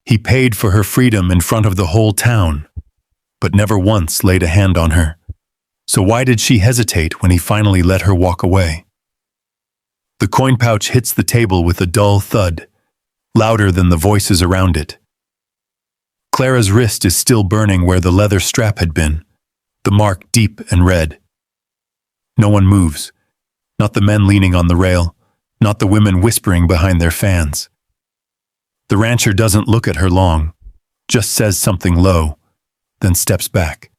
He paid for her freedom in front of the whole town, but never once laid a hand on her. So why did she hesitate when he finally let her walk away? The coin pouch hits the table with a dull thud, louder than the voices around it. Clara's wrist is still burning where the leather strap had been, the mark deep and red. No one moves, not the men leaning on the rail, not the women whispering behind their fans. The rancher doesn't look at her long, just says something low, then steps back.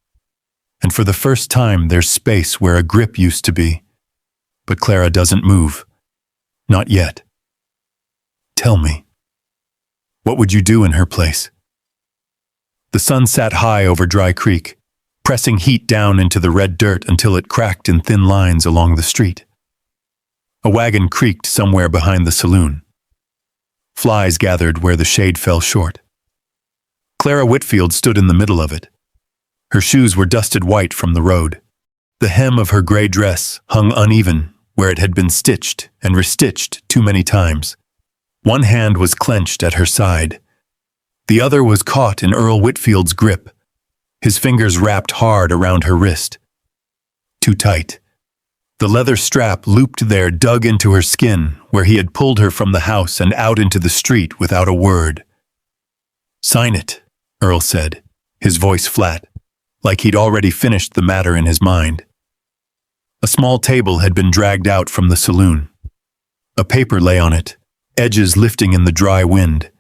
And for the first time there's space where a grip used to be. But Clara doesn't move. Not yet. Tell me, what would you do in her place? The sun sat high over Dry Creek, pressing heat down into the red dirt until it cracked in thin lines along the street. A wagon creaked somewhere behind the saloon. Flies gathered where the shade fell short. Clara Whitfield stood in the middle of it. Her shoes were dusted white from the road. The hem of her gray dress hung uneven where it had been stitched and restitched too many times. One hand was clenched at her side. The other was caught in Earl Whitfield's grip, his fingers wrapped hard around her wrist. Too tight. The leather strap looped there dug into her skin where he had pulled her from the house and out into the street without a word. "Sign it," Earl said, his voice flat, like he'd already finished the matter in his mind. A small table had been dragged out from the saloon. A paper lay on it, edges lifting in the dry wind.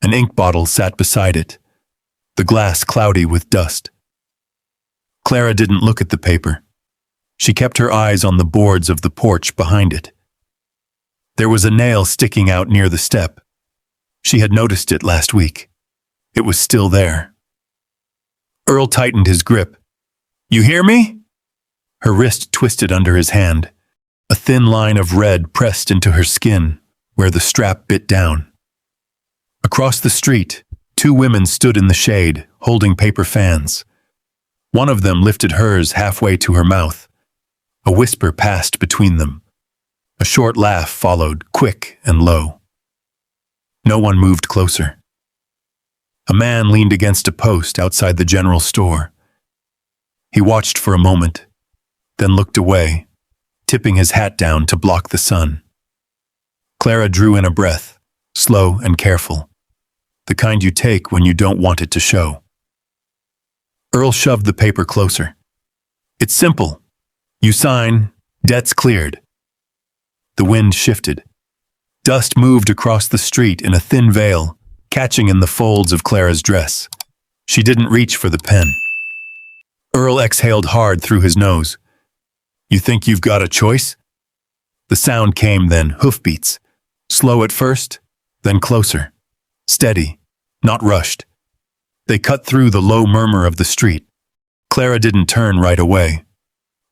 An ink bottle sat beside it, the glass cloudy with dust. Clara didn't look at the paper. She kept her eyes on the boards of the porch behind it. There was a nail sticking out near the step. She had noticed it last week. It was still there. Earl tightened his grip. "You hear me?" Her wrist twisted under his hand. A thin line of red pressed into her skin, where the strap bit down. Across the street, two women stood in the shade, holding paper fans. One of them lifted hers halfway to her mouth. A whisper passed between them. A short laugh followed, quick and low. No one moved closer. A man leaned against a post outside the general store. He watched for a moment, then looked away, tipping his hat down to block the sun. Clara drew in a breath, slow and careful, the kind you take when you don't want it to show. Earl shoved the paper closer. "It's simple. You sign, debt's cleared." The wind shifted. Dust moved across the street in a thin veil, catching in the folds of Clara's dress. She didn't reach for the pen. Earl exhaled hard through his nose. "You think you've got a choice?" The sound came then, hoofbeats. Slow at first, then closer. Steady, not rushed. They cut through the low murmur of the street. Clara didn't turn right away.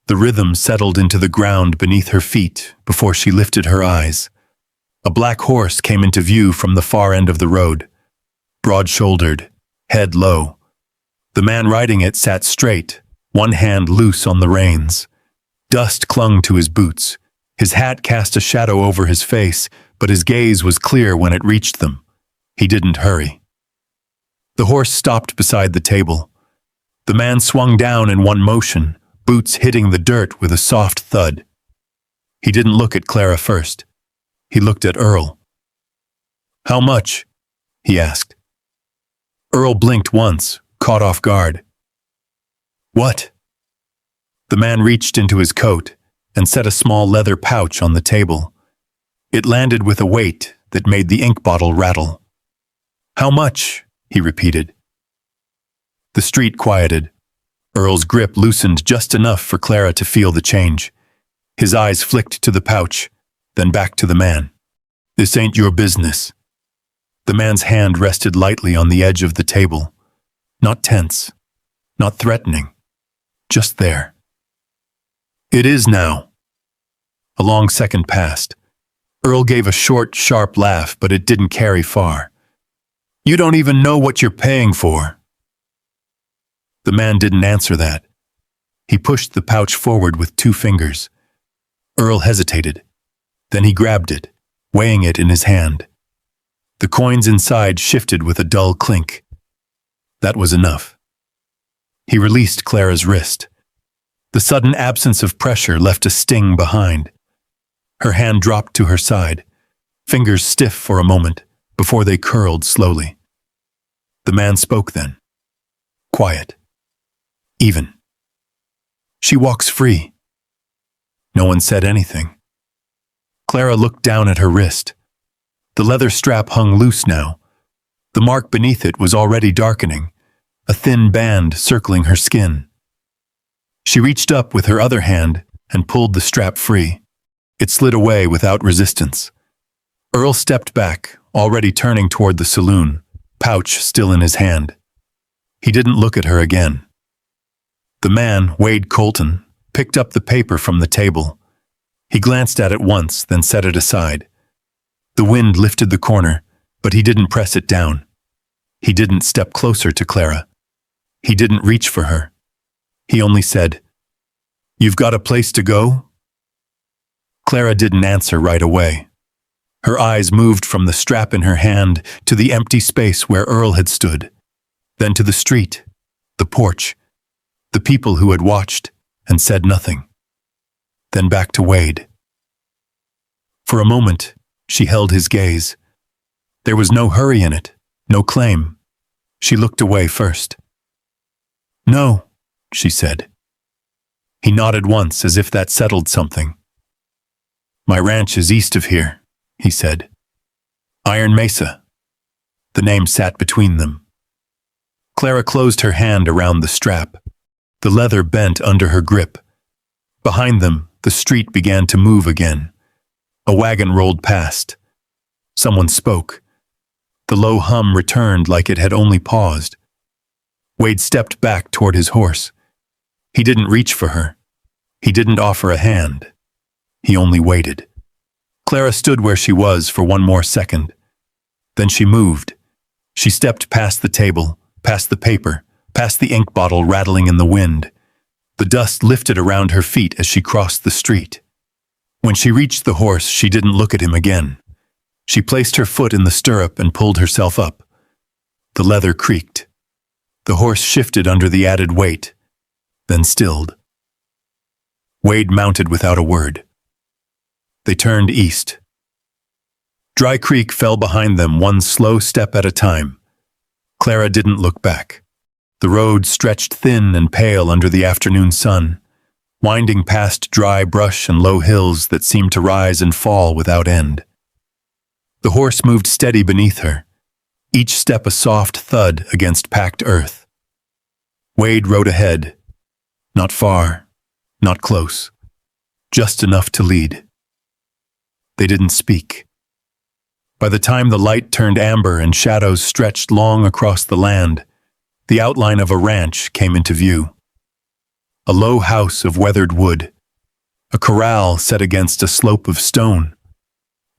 The rhythm settled into the ground beneath her feet before she lifted her eyes. A black horse came into view from the far end of the road, broad-shouldered, head low. The man riding it sat straight, one hand loose on the reins. Dust clung to his boots. His hat cast a shadow over his face, but his gaze was clear when it reached them. He didn't hurry. The horse stopped beside the table. The man swung down in one motion, boots hitting the dirt with a soft thud. He didn't look at Clara first. He looked at Earl. "How much?" he asked. Earl blinked once, caught off guard. "What?" The man reached into his coat and set a small leather pouch on the table. It landed with a weight that made the ink bottle rattle. "How much?" he repeated. The street quieted. Earl's grip loosened just enough for Clara to feel the change. His eyes flicked to the pouch, then back to the man. "This ain't your business." The man's hand rested lightly on the edge of the table. Not tense, not threatening, just there. "It is now." A long second passed. Earl gave a short, sharp laugh, but it didn't carry far. "You don't even know what you're paying for." The man didn't answer that. He pushed the pouch forward with 2 fingers. Earl hesitated. Then he grabbed it, weighing it in his hand. The coins inside shifted with a dull clink. That was enough. He released Clara's wrist. The sudden absence of pressure left a sting behind. Her hand dropped to her side, fingers stiff for a moment before they curled slowly. The man spoke then. Quiet. Even. She walks free. No one said anything. Clara looked down at her wrist. The leather strap hung loose now. The mark beneath it was already darkening, a thin band circling her skin. She reached up with her other hand and pulled the strap free. It slid away without resistance. Earl stepped back, already turning toward the saloon, pouch still in his hand. He didn't look at her again. The man, Wade Colton, picked up the paper from the table. He glanced at it once, then set it aside. The wind lifted the corner, but he didn't press it down. He didn't step closer to Clara. He didn't reach for her. He only said, "You've got a place to go?" Clara didn't answer right away. Her eyes moved from the strap in her hand to the empty space where Earl had stood, then to the street, the porch, the people who had watched and said nothing, then back to Wade. For a moment, she held his gaze. There was no hurry in it, no claim. She looked away first. "No," she said. He nodded once as if that settled something. "My ranch is east of here," he said. "Iron Mesa." The name sat between them. Clara closed her hand around the strap. The leather bent under her grip. Behind them, the street began to move again. A wagon rolled past. Someone spoke. The low hum returned like it had only paused. Wade stepped back toward his horse. He didn't reach for her. He didn't offer a hand. He only waited. Clara stood where she was for one more second. Then she moved. She stepped past the table, past the paper, past the ink bottle rattling in the wind. The dust lifted around her feet as she crossed the street. When she reached the horse, she didn't look at him again. She placed her foot in the stirrup and pulled herself up. The leather creaked. The horse shifted under the added weight, then stilled. Wade mounted without a word. They turned east. Dry Creek fell behind them one slow step at a time. Clara didn't look back. The road stretched thin and pale under the afternoon sun, winding past dry brush and low hills that seemed to rise and fall without end. The horse moved steady beneath her, each step a soft thud against packed earth. Wade rode ahead, not far, not close, just enough to lead. They didn't speak. By the time the light turned amber and shadows stretched long across the land, the outline of a ranch came into view. A low house of weathered wood, a corral set against a slope of stone,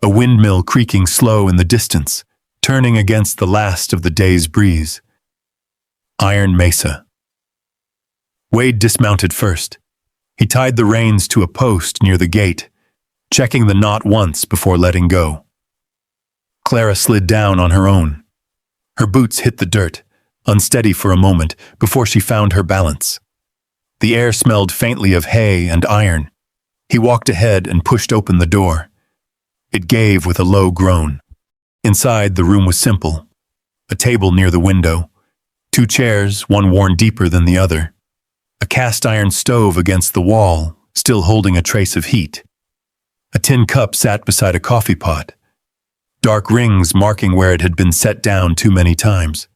a windmill creaking slow in the distance, turning against the last of the day's breeze. Iron Mesa. Wade dismounted first. He tied the reins to a post near the gate, checking the knot once before letting go. Clara slid down on her own. Her boots hit the dirt, unsteady for a moment before she found her balance. The air smelled faintly of hay and iron. He walked ahead and pushed open the door. It gave with a low groan. Inside, the room was simple. A table near the window, 2 chairs, one worn deeper than the other. A cast iron stove against the wall, still holding a trace of heat. A tin cup sat beside a coffee pot, dark rings marking where it had been set down too many times.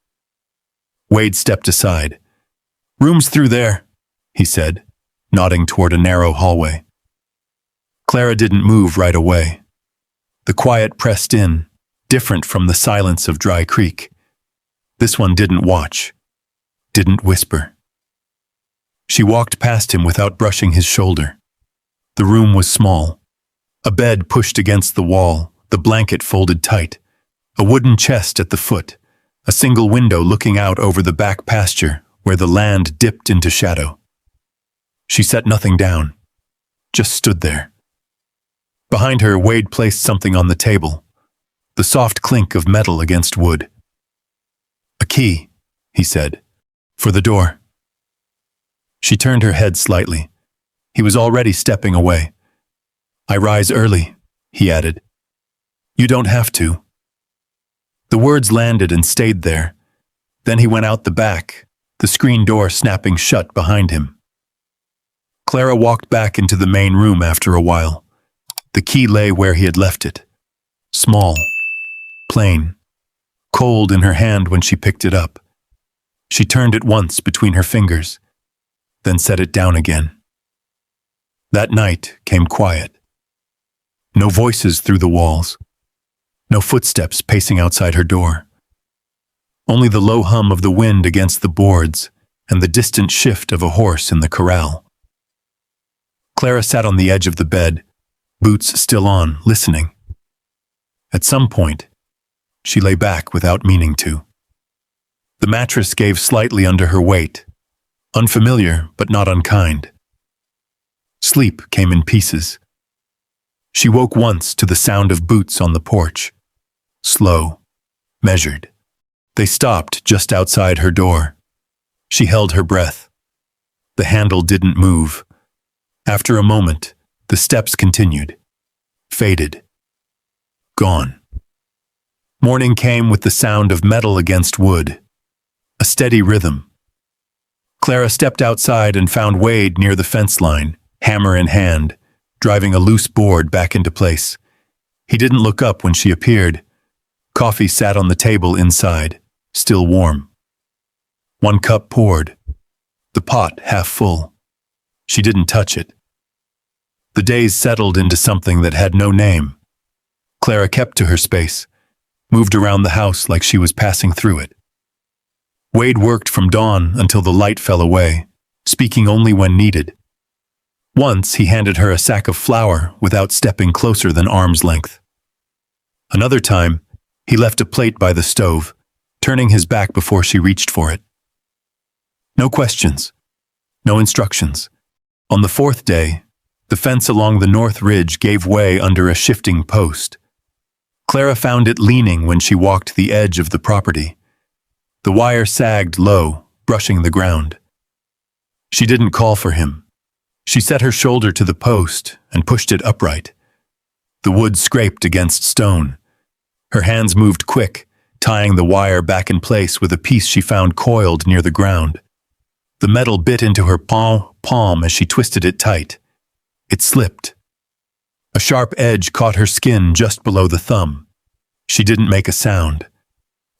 Wade stepped aside. "Room's through there," he said, nodding toward a narrow hallway. Clara didn't move right away. The quiet pressed in, different from the silence of Dry Creek. This one didn't watch, didn't whisper. She walked past him without brushing his shoulder. The room was small. A bed pushed against the wall, the blanket folded tight. A wooden chest at the foot, a single window looking out over the back pasture where the land dipped into shadow. She set nothing down, just stood there. Behind her, Wade placed something on the table. the soft clink of metal against wood. "A key," he said, "for the door." She turned her head slightly. He was already stepping away. "I rise early," he added. "You don't have to." The words landed and stayed there. Then he went out the back, the screen door snapping shut behind him. Clara walked back into the main room after a while. The key lay where he had left it. Small, plain, cold in her hand when she picked it up. She turned it once between her fingers, then set it down again. That night came quiet. No voices through the walls. No footsteps pacing outside her door. Only the low hum of the wind against the boards and the distant shift of a horse in the corral. Clara sat on the edge of the bed, boots still on, listening. At some point, she lay back without meaning to. The mattress gave slightly under her weight, unfamiliar but not unkind. Sleep came in pieces. She woke once to the sound of boots on the porch. Slow, measured. They stopped just outside her door. She held her breath. The handle didn't move. After a moment, the steps continued. Faded. Gone. Morning came with the sound of metal against wood. A steady rhythm. Clara stepped outside and found Wade near the fence line, hammer in hand, driving a loose board back into place. He didn't look up when she appeared. Coffee sat on the table inside, still warm. One cup poured, the pot half full. She didn't touch it. The days settled into something that had no name. Clara kept to her space, moved around the house like she was passing through it. Wade worked from dawn until the light fell away, speaking only when needed. Once he handed her a sack of flour without stepping closer than arm's length. Another time, he left a plate by the stove, turning his back before she reached for it. No questions, no instructions. On the fourth day, the fence along the north ridge gave way under a shifting post. Clara found it leaning when she walked the edge of the property. The wire sagged low, brushing the ground. She didn't call for him. She set her shoulder to the post and pushed it upright. The wood scraped against stone. Her hands moved quick, tying the wire back in place with a piece she found coiled near the ground. The metal bit into her palm as she twisted it tight. It slipped. A sharp edge caught her skin just below the thumb. She didn't make a sound.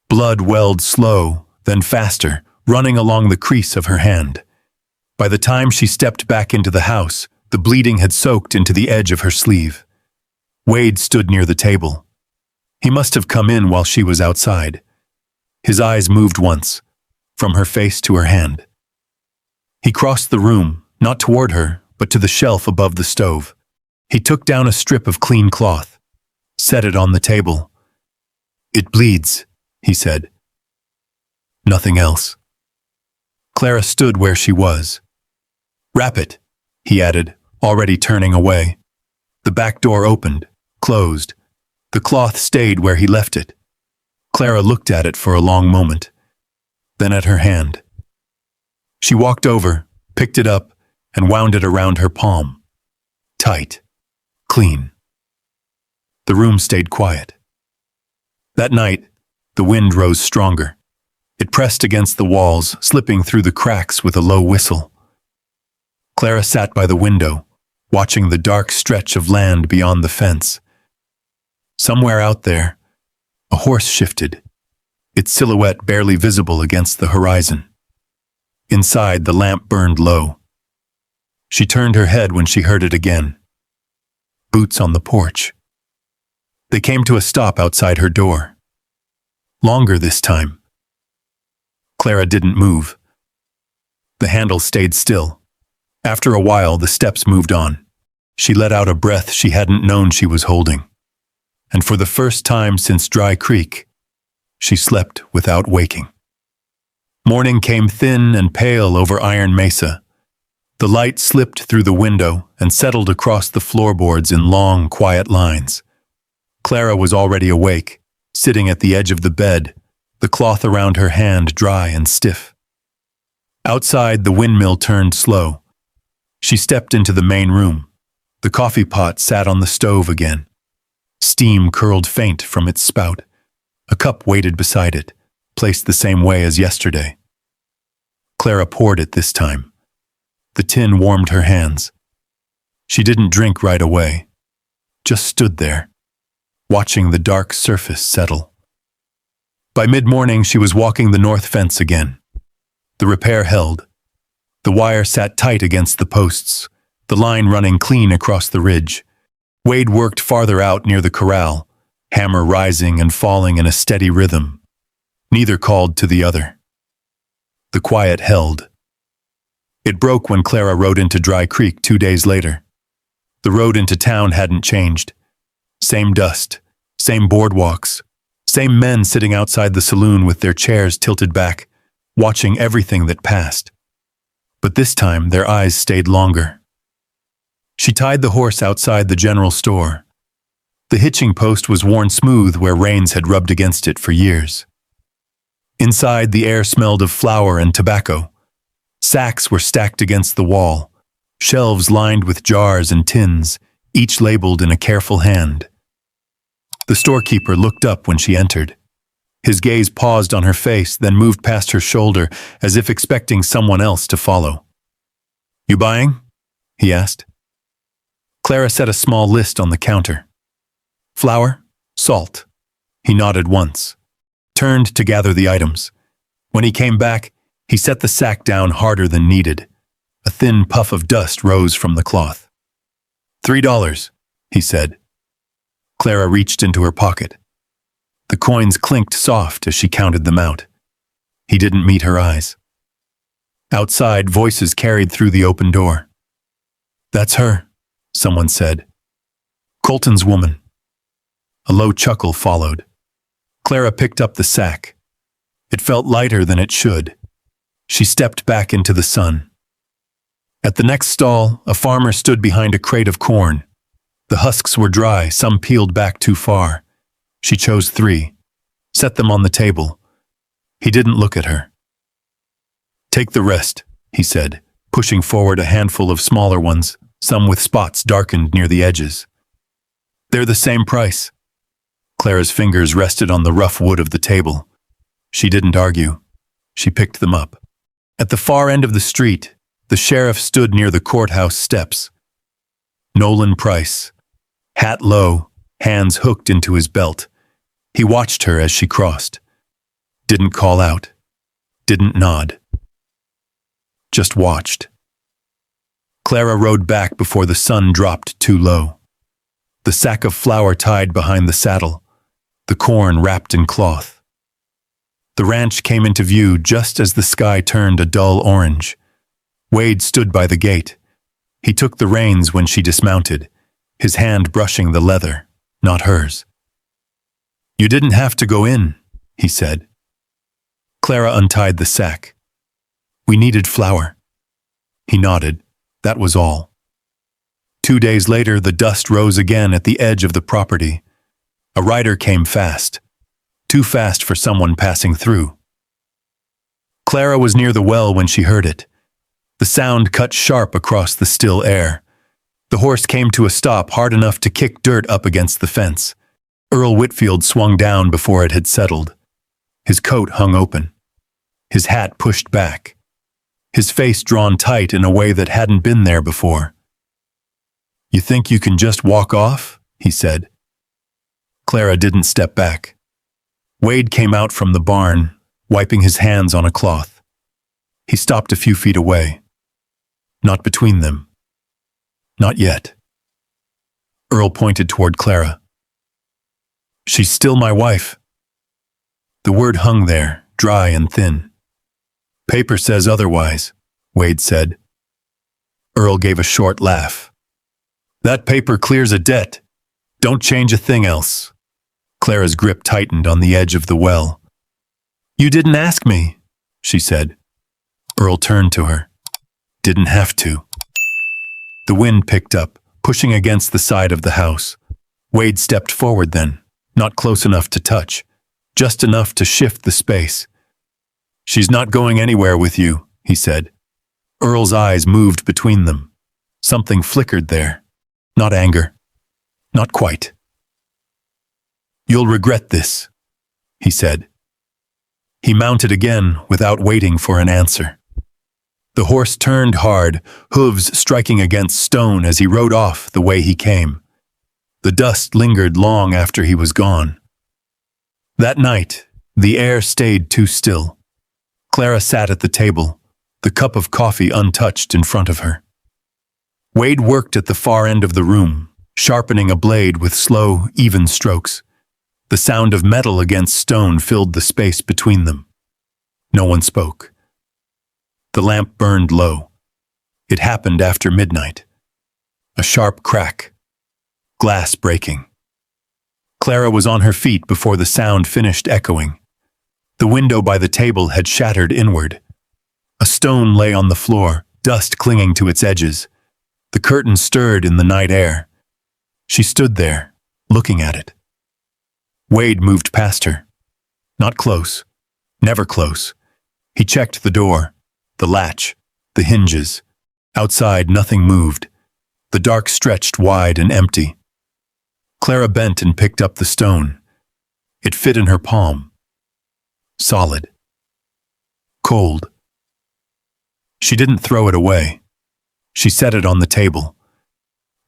Blood welled slow, then faster, running along the crease of her hand. By the time she stepped back into the house, the bleeding had soaked into the edge of her sleeve. Wade stood near the table. He must have come in while she was outside. His eyes moved once, from her face to her hand. He crossed the room, not toward her, but to the shelf above the stove. He took down a strip of clean cloth, set it on the table. "It bleeds," he said. Nothing else. Clara stood where she was. "Wrap it," he added, already turning away. The back door opened, closed. The cloth stayed where he left it. Clara looked at it for a long moment, then at her hand. She walked over, picked it up, and wound it around her palm. Tight. Clean. The room stayed quiet. That night, the wind rose stronger. It pressed against the walls, slipping through the cracks with a low whistle. Clara sat by the window, watching the dark stretch of land beyond the fence. Somewhere out there, a horse shifted, its silhouette barely visible against the horizon. Inside, the lamp burned low. She turned her head when she heard it again. Boots on the porch. They came to a stop outside her door. Longer this time. Clara didn't move. The handle stayed still. After a while, the steps moved on. She let out a breath she hadn't known she was holding. And for the first time since Dry Creek, she slept without waking. Morning came thin and pale over Iron Mesa. The light slipped through the window and settled across the floorboards in long, quiet lines. Clara was already awake, sitting at the edge of the bed, the cloth around her hand dry and stiff. Outside, the windmill turned slow. She stepped into the main room. The coffee pot sat on the stove again. Steam curled faint from its spout. A cup waited beside it, placed the same way as yesterday. Clara poured it this time. The tin warmed her hands. She didn't drink right away, just stood there, watching the dark surface settle. By mid-morning, she was walking the north fence again. The repair held. The wire sat tight against the posts, the line running clean across the ridge. Wade worked farther out near the corral, hammer rising and falling in a steady rhythm. Neither called to the other. The quiet held. It broke when Clara rode into Dry Creek 2 days later. The road into town hadn't changed. Same dust, same boardwalks, same men sitting outside the saloon with their chairs tilted back, watching everything that passed. But this time their eyes stayed longer. She tied the horse outside the general store. The hitching post was worn smooth where rains had rubbed against it for years. Inside, the air smelled of flour and tobacco. Sacks were stacked against the wall, shelves lined with jars and tins, each labeled in a careful hand. The storekeeper looked up when she entered. His gaze paused on her face, then moved past her shoulder as if expecting someone else to follow. "You buying?" he asked. Clara set a small list on the counter. "Flour, salt." He nodded once, turned to gather the items. When he came back, he set the sack down harder than needed. A thin puff of dust rose from the cloth. $3, he said. Clara reached into her pocket. The coins clinked soft as she counted them out. He didn't meet her eyes. Outside, voices carried through the open door. "That's her," someone said. "Colton's woman." A low chuckle followed. Clara picked up the sack. It felt lighter than it should. She stepped back into the sun. At the next stall, a farmer stood behind a crate of corn. The husks were dry, some peeled back too far. She chose 3, set them on the table. He didn't look at her. "Take the rest," he said, pushing forward a handful of smaller ones, some with spots darkened near the edges. "They're the same price." Clara's fingers rested on the rough wood of the table. She didn't argue. She picked them up. At the far end of the street, the sheriff stood near the courthouse steps. Nolan Price, hat low, hands hooked into his belt. He watched her as she crossed. Didn't call out. Didn't nod. Just watched. Clara rode back before the sun dropped too low. The sack of flour tied behind the saddle, the corn wrapped in cloth. The ranch came into view just as the sky turned a dull orange. Wade stood by the gate. He took the reins when she dismounted, his hand brushing the leather, not hers. "You didn't have to go in," he said. Clara untied the sack. "We needed flour." He nodded. That was all. 2 days later, the dust rose again at the edge of the property. A rider came fast. Too fast for someone passing through. Clara was near the well when she heard it. The sound cut sharp across the still air. The horse came to a stop hard enough to kick dirt up against the fence. Earl Whitfield swung down before it had settled. His coat hung open. His hat pushed back. His face drawn tight in a way that hadn't been there before. "You think you can just walk off?" he said. Clara didn't step back. Wade came out from the barn, wiping his hands on a cloth. He stopped a few feet away. Not between them. Not yet. Earl pointed toward Clara. "She's still my wife." The word hung there, dry and thin. "Paper says otherwise," Wade said. Earl gave a short laugh. "That paper clears a debt. Don't change a thing else." Clara's grip tightened on the edge of the well. "You didn't ask me," she said. Earl turned to her. "Didn't have to." The wind picked up, pushing against the side of the house. Wade stepped forward then, not close enough to touch. just enough to shift the space. "She's not going anywhere with you," he said. Earl's eyes moved between them. Something flickered there. Not anger. Not quite. "You'll regret this," he said. He mounted again without waiting for an answer. The horse turned hard, hooves striking against stone as he rode off the way he came. The dust lingered long after he was gone. That night, the air stayed too still. Clara sat at the table, the cup of coffee untouched in front of her. Wade worked at the far end of the room, sharpening a blade with slow, even strokes. The sound of metal against stone filled the space between them. No one spoke. The lamp burned low. It happened after midnight. A sharp crack. Glass breaking. Clara was on her feet before the sound finished echoing. The window by the table had shattered inward. A stone lay on the floor, dust clinging to its edges. The curtain stirred in the night air. She stood there, looking at it. Wade moved past her. Not close. Never close. He checked the door, the latch, the hinges. Outside, nothing moved. The dark stretched wide and empty. Clara bent and picked up the stone. It fit in her palm. Solid. Cold. She didn't throw it away. She set it on the table.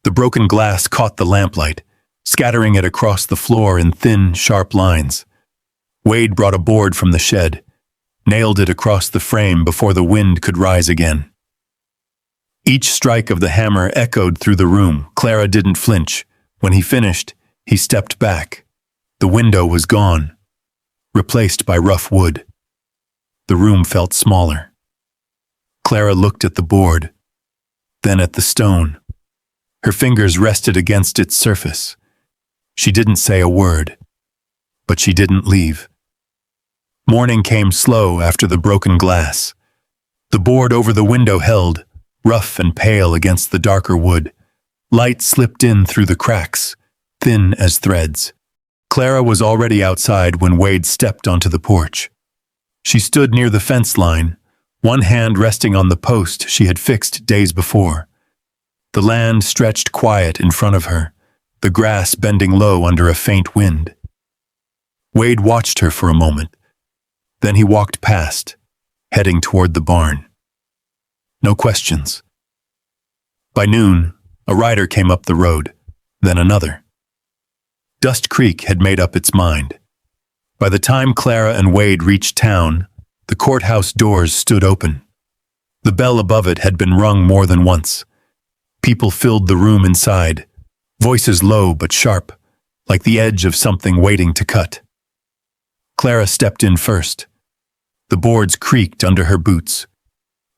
The broken glass caught the lamplight, scattering it across the floor in thin, sharp lines. Wade brought a board from the shed, nailed it across the frame before the wind could rise again. Each strike of the hammer echoed through the room. Clara didn't flinch. When he finished, he stepped back. The window was gone, replaced by rough wood. The room felt smaller. Clara looked at the board, then at the stone. Her fingers rested against its surface. She didn't say a word, but she didn't leave. Morning came slow after the broken glass. The board over the window held, rough and pale against the darker wood. Light slipped in through the cracks, thin as threads. Clara was already outside when Wade stepped onto the porch. She stood near the fence line, one hand resting on the post she had fixed days before. The land stretched quiet in front of her, the grass bending low under a faint wind. Wade watched her for a moment. Then he walked past, heading toward the barn. No questions. By noon, a rider came up the road, then another. Dust Creek had made up its mind. By the time Clara and Wade reached town, the courthouse doors stood open. The bell above it had been rung more than once. People filled the room inside, voices low but sharp, like the edge of something waiting to cut. Clara stepped in first. The boards creaked under her boots.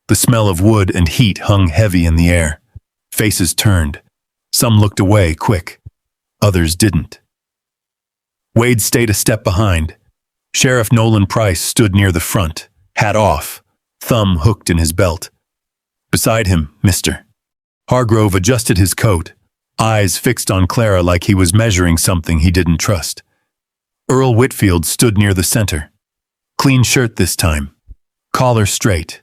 The smell of wood and heat hung heavy in the air. Faces turned. Some looked away quick. Others didn't. Wade stayed a step behind. Sheriff Nolan Price stood near the front, hat off, thumb hooked in his belt. Beside him, Mr. Hargrove adjusted his coat, eyes fixed on Clara like he was measuring something he didn't trust. Earl Whitfield stood near the center. Clean shirt this time, collar straight,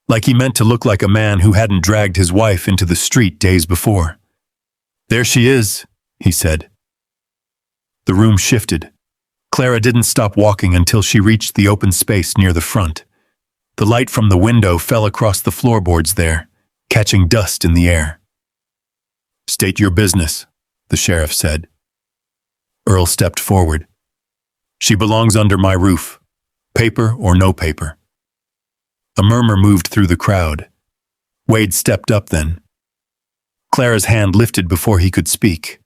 like he meant to look like a man who hadn't dragged his wife into the street days before. "There she is," he said. The room shifted. Clara didn't stop walking until she reached the open space near the front. The light from the window fell across the floorboards there, catching dust in the air. "State your business," the sheriff said. Earl stepped forward. "She belongs under my roof, paper or no paper." A murmur moved through the crowd. Wade stepped up then. Clara's hand lifted before he could speak.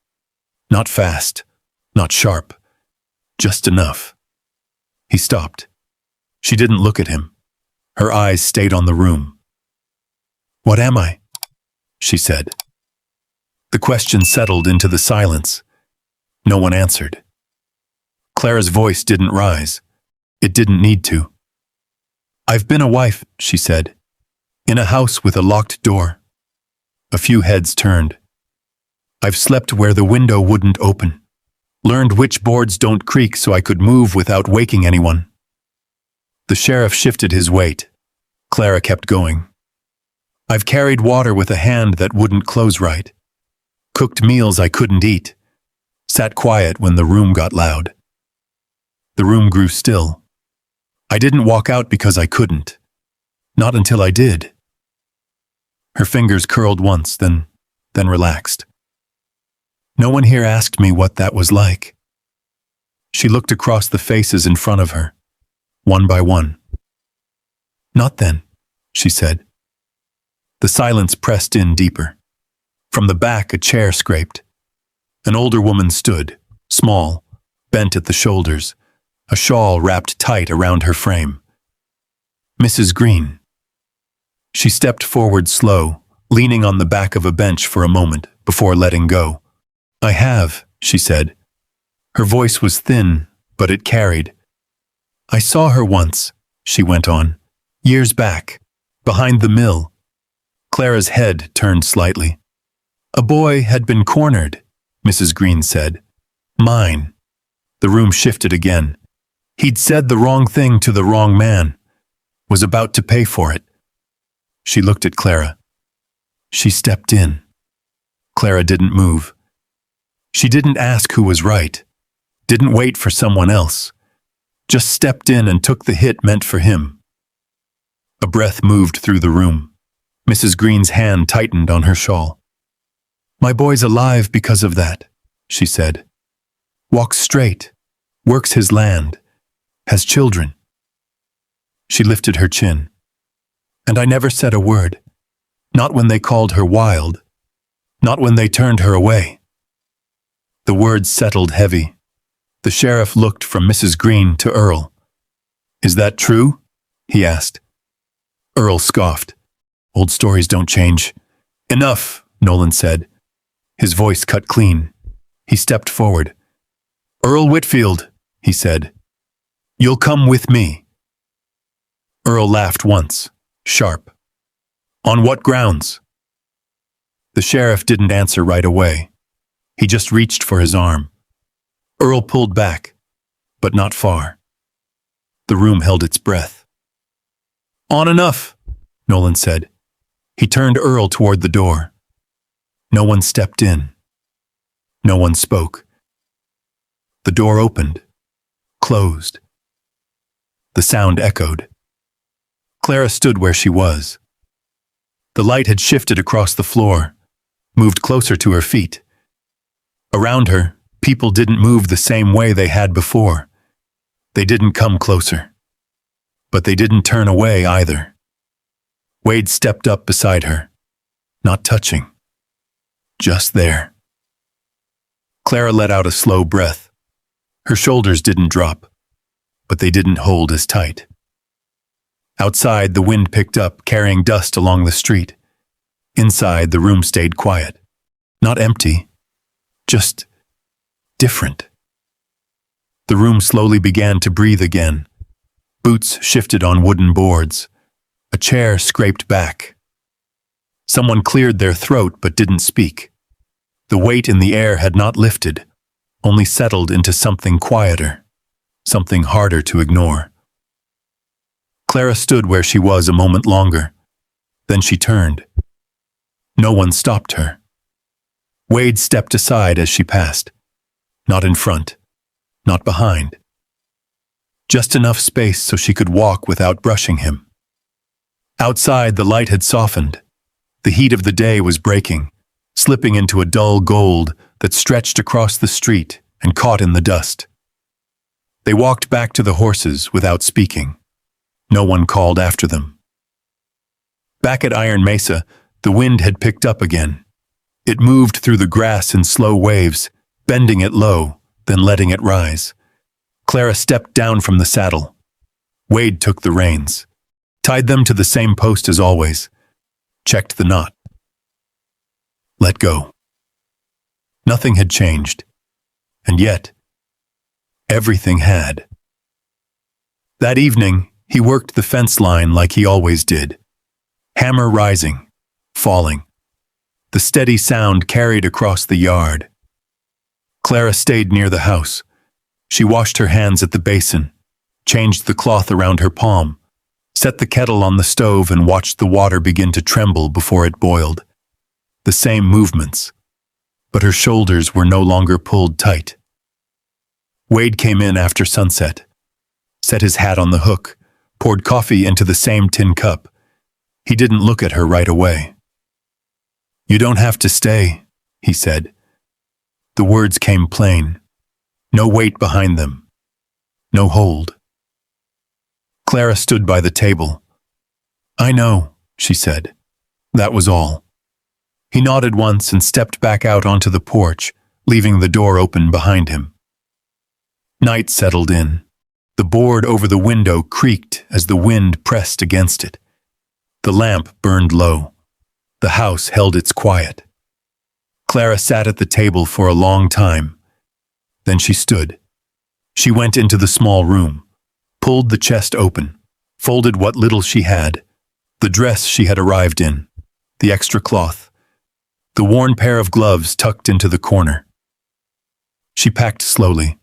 Not fast, not sharp, just enough. He stopped. She didn't look at him. Her eyes stayed on the room. "What am I?" she said. The question settled into the silence. No one answered. Clara's voice didn't rise. It didn't need to. "I've been a wife," she said, "in a house with a locked door." A few heads turned. "I've slept where the window wouldn't open, Learned which boards don't creak so I could move without waking anyone. The sheriff shifted his weight. Clara kept going. I've carried water with a hand that wouldn't close right. Cooked meals I couldn't eat. Sat quiet when the room got loud. The room grew still. I didn't walk out because I couldn't. Not until I did. Her fingers curled once, then relaxed. No one here asked me what that was like. She looked across the faces in front of her, one by one. Not then, she said. The silence pressed in deeper. From the back, a chair scraped. An older woman stood, small, bent at the shoulders, a shawl wrapped tight around her frame. Mrs. Green. She stepped forward slow, leaning on the back of a bench for a moment before letting go. I have, she said. Her voice was thin, but it carried. I saw her once, she went on, years back, behind the mill. Clara's head turned slightly. A boy had been cornered, Mrs. Green said. Mine. The room shifted again. He'd said the wrong thing to the wrong man. Was about to pay for it. She looked at Clara. She stepped in. Clara didn't move. She didn't ask who was right. Didn't wait for someone else. Just stepped in and took the hit meant for him. A breath moved through the room. Mrs. Green's hand tightened on her shawl. My boy's alive because of that, she said. Walks straight, works his land, has children. She lifted her chin. And I never said a word. Not when they called her wild. Not when they turned her away. The words settled heavy. The sheriff looked from Mrs. Green to Earl. Is that true? He asked. Earl scoffed. Old stories don't change. Enough, Nolan said. His voice cut clean. He stepped forward. Earl Whitfield, he said. You'll come with me. Earl laughed once, sharp. On what grounds? The sheriff didn't answer right away. He just reached for his arm. Earl pulled back, but not far. The room held its breath. On enough, Nolan said. He turned Earl toward the door. No one stepped in. No one spoke. The door opened, closed. The sound echoed. Clara stood where she was. The light had shifted across the floor, moved closer to her feet. Around her, people didn't move the same way they had before. They didn't come closer. But they didn't turn away either. Wade stepped up beside her, not touching. Just there. Clara let out a slow breath. Her shoulders didn't drop, but they didn't hold as tight. Outside, the wind picked up, carrying dust along the street. Inside, the room stayed quiet. Not empty, just different. The room slowly began to breathe again. Boots shifted on wooden boards. A chair scraped back. Someone cleared their throat but didn't speak. The weight in the air had not lifted, only settled into something quieter, something harder to ignore. Clara stood where she was a moment longer. Then she turned. No one stopped her. Wade stepped aside as she passed. Not in front, not behind. Just enough space so she could walk without brushing him. Outside, the light had softened. The heat of the day was breaking, slipping into a dull gold that stretched across the street and caught in the dust. They walked back to the horses without speaking. No one called after them. Back at Iron Mesa, the wind had picked up again. It moved through the grass in slow waves, bending it low, then letting it rise. Clara stepped down from the saddle. Wade took the reins, tied them to the same post as always, checked the knot. Let go. Nothing had changed, and yet, everything had. That evening, he worked the fence line like he always did. Hammer rising, falling. The steady sound carried across the yard. Clara stayed near the house. She washed her hands at the basin, changed the cloth around her palm, set the kettle on the stove and watched the water begin to tremble before it boiled. The same movements, but her shoulders were no longer pulled tight. Wade came in after sunset, set his hat on the hook, poured coffee into the same tin cup. He didn't look at her right away. "You don't have to stay," he said. The words came plain. No weight behind them. No hold. Clara stood by the table. "I know," she said. That was all. He nodded once and stepped back out onto the porch, leaving the door open behind him. Night settled in. The board over the window creaked as the wind pressed against it. The lamp burned low. The house held its quiet. Clara sat at the table for a long time. Then she stood. She went into the small room, pulled the chest open, folded what little she had, the dress she had arrived in, the extra cloth, the worn pair of gloves tucked into the corner. She packed slowly,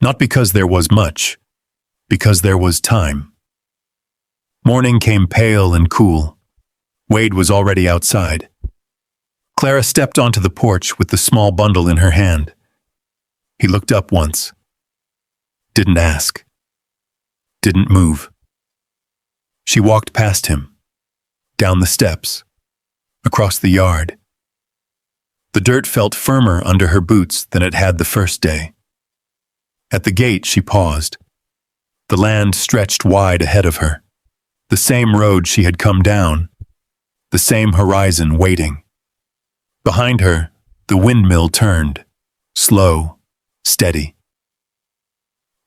not because there was much, because there was time. Morning came pale and cool. Wade was already outside. Clara stepped onto the porch with the small bundle in her hand. He looked up once. Didn't ask. Didn't move. She walked past him, down the steps, across the yard. The dirt felt firmer under her boots than it had the first day. At the gate, she paused. The land stretched wide ahead of her. The same road she had come down. The same horizon waiting. Behind her, the windmill turned, slow, steady.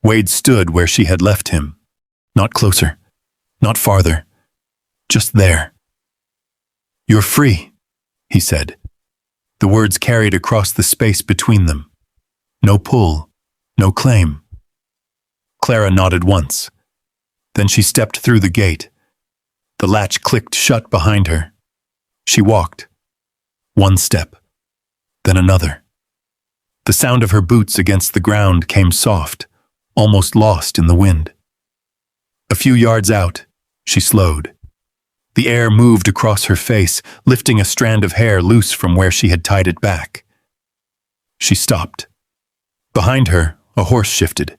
Wade stood where she had left him. Not closer, not farther, just there. "You're free," he said. The words carried across the space between them. No pull, no claim. Clara nodded once. Then she stepped through the gate. The latch clicked shut behind her. She walked. One step, then another. The sound of her boots against the ground came soft, almost lost in the wind. A few yards out, she slowed. The air moved across her face, lifting a strand of hair loose from where she had tied it back. She stopped. Behind her, a horse shifted.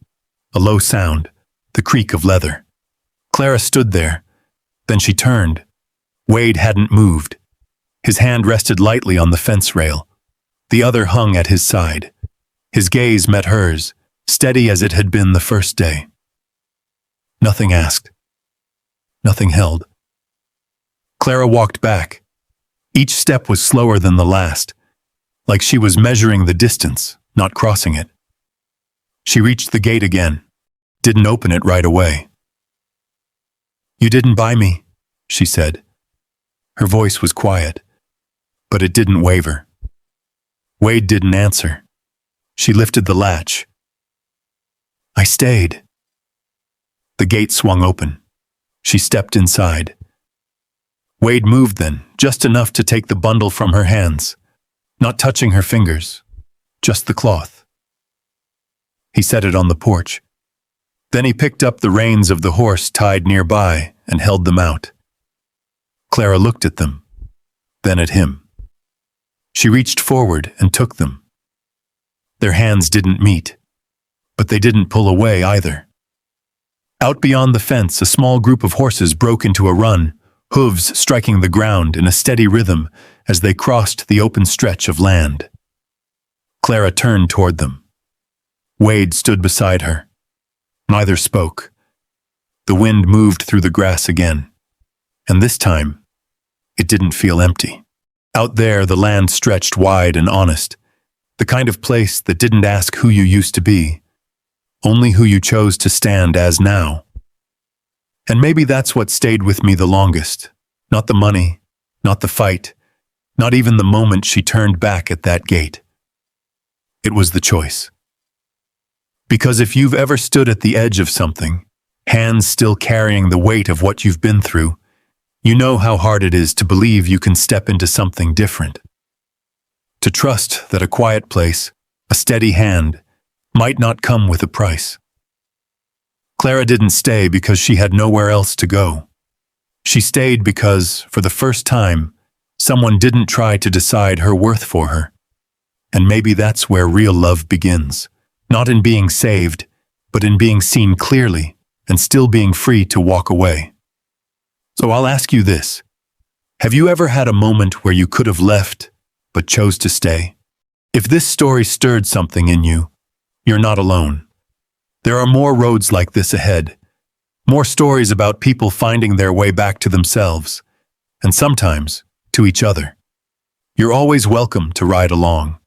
A low sound, the creak of leather. Clara stood there. Then she turned. Wade hadn't moved. His hand rested lightly on the fence rail. The other hung at his side. His gaze met hers, steady as it had been the first day. Nothing asked. Nothing held. Clara walked back. Each step was slower than the last, like she was measuring the distance, not crossing it. She reached the gate again, didn't open it right away. "You didn't buy me," she said. Her voice was quiet, but it didn't waver. Wade didn't answer. She lifted the latch. "I stayed." The gate swung open. She stepped inside. Wade moved then, just enough to take the bundle from her hands, not touching her fingers, just the cloth. He set it on the porch. Then he picked up the reins of the horse tied nearby and held them out. Clara looked at them, then at him. She reached forward and took them. Their hands didn't meet, but they didn't pull away either. Out beyond the fence, a small group of horses broke into a run, hooves striking the ground in a steady rhythm as they crossed the open stretch of land. Clara turned toward them. Wade stood beside her. Neither spoke. The wind moved through the grass again, and this time, it didn't feel empty. Out there, the land stretched wide and honest, the kind of place that didn't ask who you used to be, only who you chose to stand as now. And maybe that's what stayed with me the longest. Not the money, not the fight, not even the moment she turned back at that gate. It was the choice. Because if you've ever stood at the edge of something, hands still carrying the weight of what you've been through, you know how hard it is to believe you can step into something different. To trust that a quiet place, a steady hand, might not come with a price. Clara didn't stay because she had nowhere else to go. She stayed because, for the first time, someone didn't try to decide her worth for her. And maybe that's where real love begins, not in being saved, but in being seen clearly and still being free to walk away. So I'll ask you this. Have you ever had a moment where you could have left, but chose to stay? If this story stirred something in you, you're not alone. There are more roads like this ahead, more stories about people finding their way back to themselves, and sometimes to each other. You're always welcome to ride along.